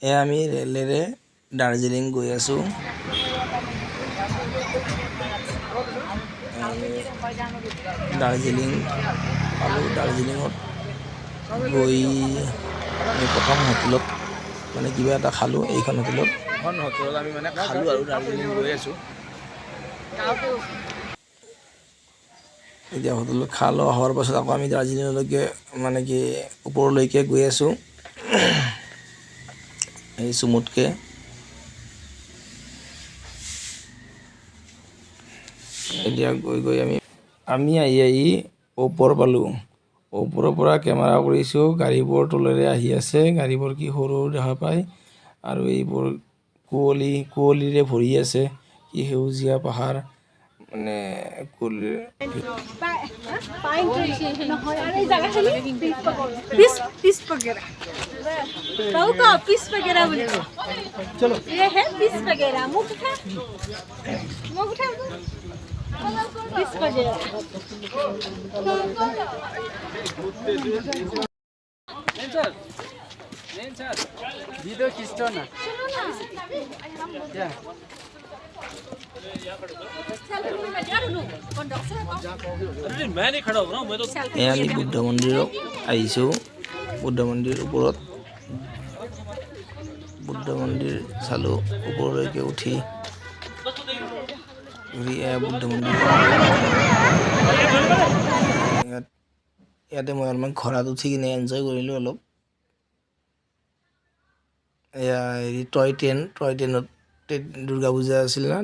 আমি ৰেলেৰে দাৰ্জিলিং গৈ আছোঁ। দাৰ্জিলিং পালোঁ। দাৰ্জিলিঙত গৈ আমি প্ৰথম হোটেলত মানে কিবা এটা খালোঁ। এইখন হোটেলত আমি মানে খালোঁ আৰু দাৰ্জিলিং গৈ আছোঁ। এতিয়া হোটেলত খালোঁ। হোৱাৰ পাছত আকৌ আমি দাৰ্জিলিঙলৈকে মানে কি ওপৰলৈকে গৈ আছোঁ এই চুমুতকৈ। এতিয়া গৈ আমি আহি ওপৰ পালোঁ। ওপৰৰ পৰা কেমেৰা কৰিছোঁ। গাড়ীবোৰ তলেৰে আহি আছে। গাড়ীবোৰ কি সৰু সৰু দেখা পায় আৰু এইবোৰ কুঁৱলীৰে ভৰি আছে। কি সেউজীয়া পাহাৰ মানে কুঁৱলীৰে वीडियो खींचो ना क्या আমি বুদ্ধ মন্দিৰত আহিছোঁ। বুদ্ধ মন্দিৰ ওপৰত বুদ্ধ মন্দিৰ চালোঁ। ওপৰলৈকে উঠি বুদ্ধ মন্দিৰ ইয়াতে মই অলপমান ঘোঁৰাত উঠি কিনে এনজয় কৰিলোঁ অলপ। এয়া হেৰি টয় ট্ৰেইনত দুৰ্গা পূজা আছিল না।